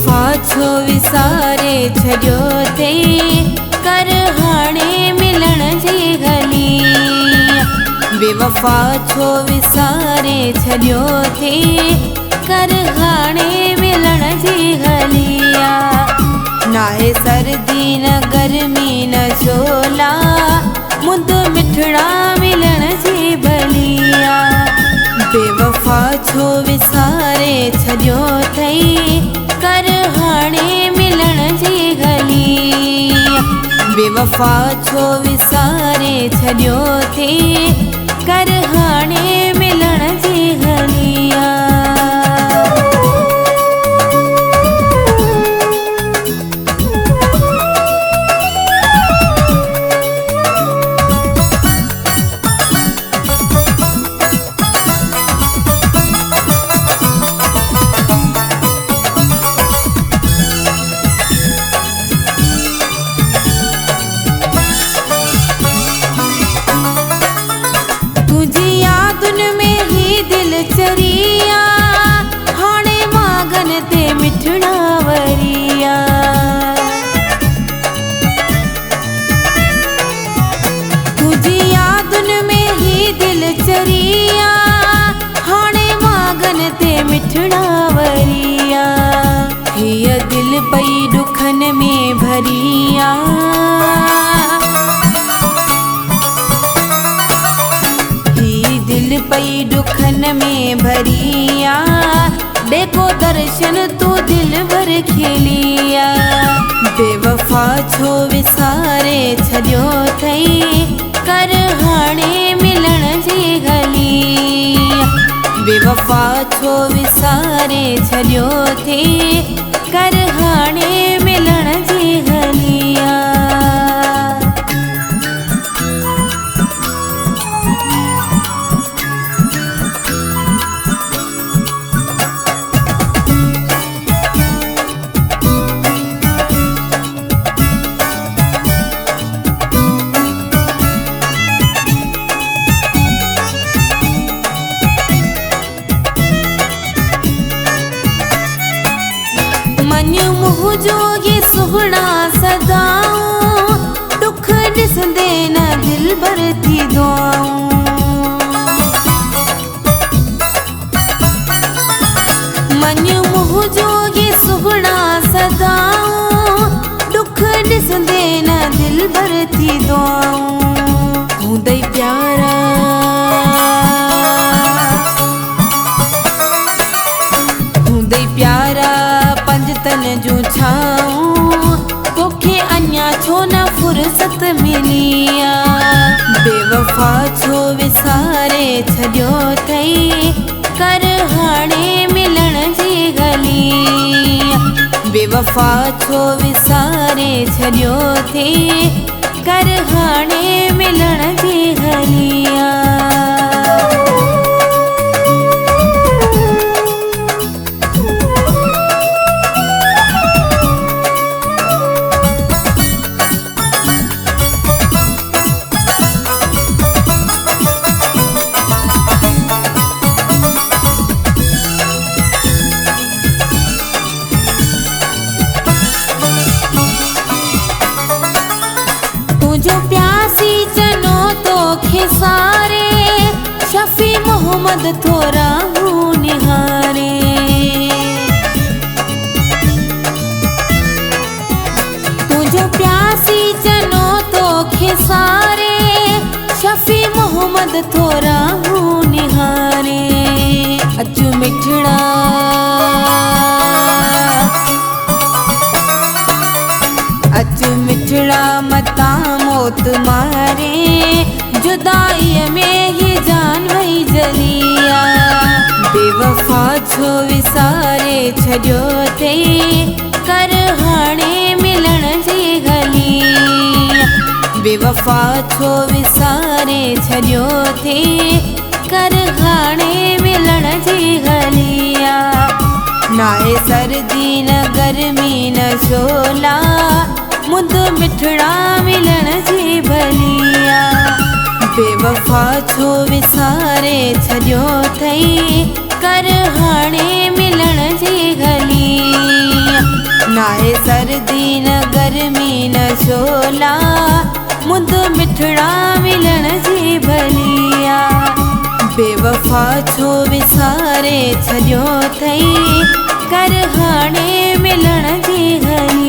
बेवफा छो विसारे छॾियो अथई कर हाणे मिलण जी गली। बेवफा छो विसारे छॾियो अथई कर हाणे मिलण जी गलिया। नाहे सर्दी न गर्मी न झोला मुंद मिठड़ा मिलण जी भलिया। बेवफा छो विसारे छॾियो अथई कर हाणे मिलण जी गली। बेवफा छो विसारे छॾियो अथई कर हाणे मिलण जी गलिया। चरिया हाणे मागन ते मिठड़ा वरिया। तुझी यादुन में ही दिल चरिया हाणे मागन ते मिठड़ा वरिया। हीअ दिल पई दुखन में भरिया। दिल पई दुखन में भरिया देखो दर्शन तू दिल भर खिलिया। बेवफा छो विसारे छॾियो अथई कर हाणे मिलण जी गली। बेवफा छो विसारे छॾियो अथई कर हाणे मिलण जी गलिया। मन मुँह जो ये सुहड़ा सदाऊं दुख ॾिसंदे न दिल भर थी दुआऊं। मन मुँह जो ये सुहड़ा सदाऊं दुख ॾिसंदे न दिल भर थी दुआऊं। हूंदई प्यारा हूंदई प्यारा तन जो छाऊं तोखे अञा छो न फुर्सत मिलिया। बेवफा छो विसारे छॾियो अथई कर हाणे मिलण जी गली। बेवफा छो विसारे छॾियो अथई कर हाणे मिलण जी गलिया। जो प्यासी चनो तो खिसारे शफी मोहम्मद थोरा हूँ निहारे। तुझो प्यासी चनो तो खिसारे शफी मोहम्मद थोरा हूँ निहारे। अचु मिठड़ा अचु मिठड़ा मता मौत मारे जुदाई में ही जान वही जलिया। बेवफा छो विसारे छॾियो अथई कर हाणे मिलण जी गली। बेवफा छो विसारे छॾियो अथई कर हाणे मिलण जी गलिया। नाहे सर्दी न गर्मी न झोला मुंद मिठड़ा मिलण जी भलिया। बेवफा छो विसारे छॾियो अथई कर हाणे मिलण जी गली। नाहे सर्दी न गर्मी न छोला, मुंद मिठड़ा मिलन जी भलिया। बेवफा छो विसारे छॾियो थई, कर हाणे मिलन जी हलिया।